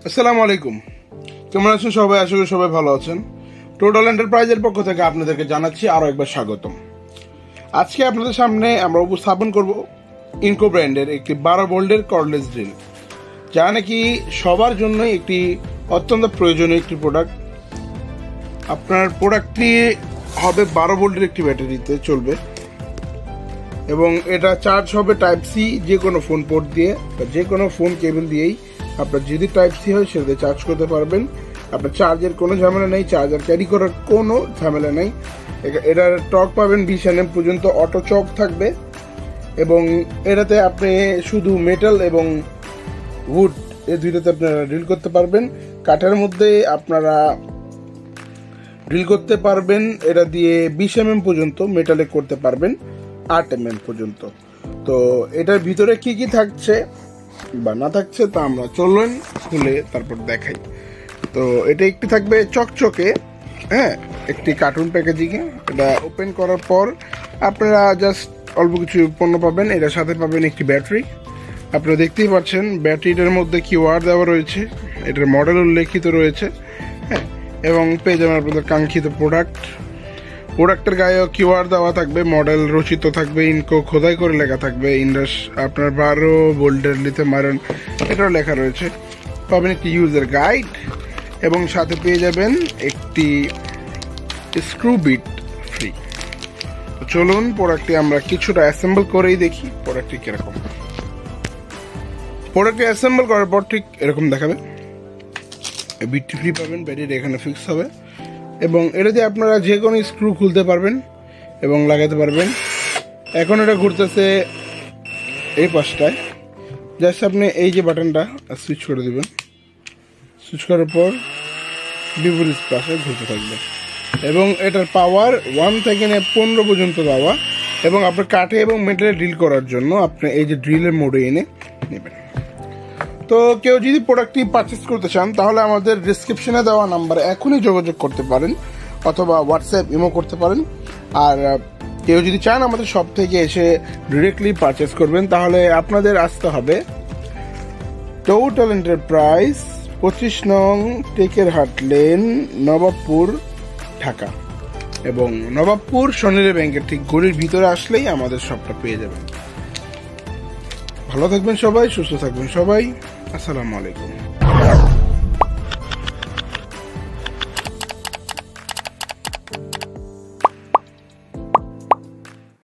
আসসালামু আলাইকুম। কেমন আছেন সবাই? আশা করি সবাই ভালো আছেন। টোটাল এন্টারপ্রাইজের পক্ষ থেকে আপনাদেরকে জানাচ্ছি আরো একবার স্বাগতম। আজকে আপনাদের সামনে আমরা উপস্থাপন করব ইনকো ব্র্যান্ডের একটি 12 ভোল্টের কর্ডলেস ড্রিল, যা নাকি সবার জন্যই একটি অত্যন্ত প্রয়োজনীয় একটি প্রোডাক্ট। আপনার প্রোডাক্টটি হবে 12 ভোল্টের একটি ব্যাটারিতে চলবে এবং এটা চার্জ হবে টাইপ সি, যে কোনো ফোন পোর্ট দিয়ে বা যে কোনো ফোন কেবল দিয়েই আপনার যদি টাইপ সি হয় সেটা চার্জ করতে পারবেন। আপনার চার্জের কোনো ঝামেলা নেই, চার্জার ক্যারি করার কোনো ঝামেলা নেই। এটার টর্ক পাবেন 20 nm পর্যন্ত, অটো চক থাকবে এবং এটাতে আপনি শুধু মেটাল এবং উড এই দুইটাতে আপনারা ড্রিল করতে পারবেন। কাঠের মধ্যে আপনারা ড্রিল করতে পারবেন এটা দিয়ে 20 mm পর্যন্ত, মেটালে করতে পারবেন 8 mm পর্যন্ত। তো এটার ভিতরে কি কি থাকছে বা না থাকছে তা আমরা চলুন খুলে তারপর দেখাই। তো এটা একটি থাকবে চকচকে, একটি কার্টুন প্যাকেজিংয়ে। এটা ওপেন করার পর আপনারা জাস্ট অল্প কিছু পণ্য পাবেন। এটার সাথে পাবেন একটি ব্যাটারি। আপনারা দেখতেই পাচ্ছেন ব্যাটারিটার মধ্যে কিউআর দেওয়া রয়েছে, এটার মডেল উল্লেখিত রয়েছে, এবং পেয়ে যাবেন আপনাদের কাঙ্ক্ষিত প্রোডাক্টের গায়েও কিউআর দেওয়া থাকবে, মডেল রচিত থাকবে, ইনকো খোদাই করে লেখা থাকবে, ইন্ডাস আপনার 12 ভোল্টের লিথিয়াম আয়রন এটাও লেখা রয়েছে। পাবেন একটি ইউজার গাইড এবং সাথে পেয়ে যাবেন একটি স্ক্রু বিট ফ্রি। চলুন প্রোডাক্টটি আমরা কিছুটা অ্যাসেম্বল করেই দেখি প্রোডাক্টটি কিরকম। প্রোডাক্টটি অ্যাসেম্বল করার পর ঠিক এরকম দেখাবে। বিটটি ফ্রি পাবেন, ব্যাটারি এখানে ফিক্স হবে এবং এটা দিয়ে আপনারা যে কোনো স্ক্রু খুলতে পারবেন এবং লাগাতে পারবেন। এখন এটা ঘুরতেছে এই পাশটায়, জাস্ট আপনি এই যে বাটনটা সুইচ করে দেবেন, সুইচ করার পর বিপরীত পাশে ঘুরতে থাকবে এবং এটার পাওয়ার 1 থেকে 15 পর্যন্ত পাওয়া। এবং আপনার কাঠে এবং মেটালে ড্রিল করার জন্য আপনি এই যে ড্রিলের মোডে এনে নেবেন। তো কেউ যদি প্রোডাক্টটি পারচেস করতে চান তাহলে আমাদের ডিসক্রিপশনে দেওয়া নাম্বারে এখনই যোগাযোগ করতে পারেন অথবা হোয়াটসঅ্যাপ ইমো করতে পারেন। আর কেউ যদি চান আমাদের শপ থেকে এসে ডিরেক্টলি পারচেস করবেন তাহলে আপনাদের আসতে হবে টোটাল এন্টারপ্রাইজ 25 নং টেকেরহাট লেন, নবাবপুর, ঢাকা। এবং নবাবপুর সোনালী ব্যাংকের ঠিক গলির ভিতরে আসলেই আমাদের শপটা পেয়ে যাবেন। ভালো থাকবেন সবাই, সুস্থ থাকবেন সবাই। আসসালামু আলাইকুম।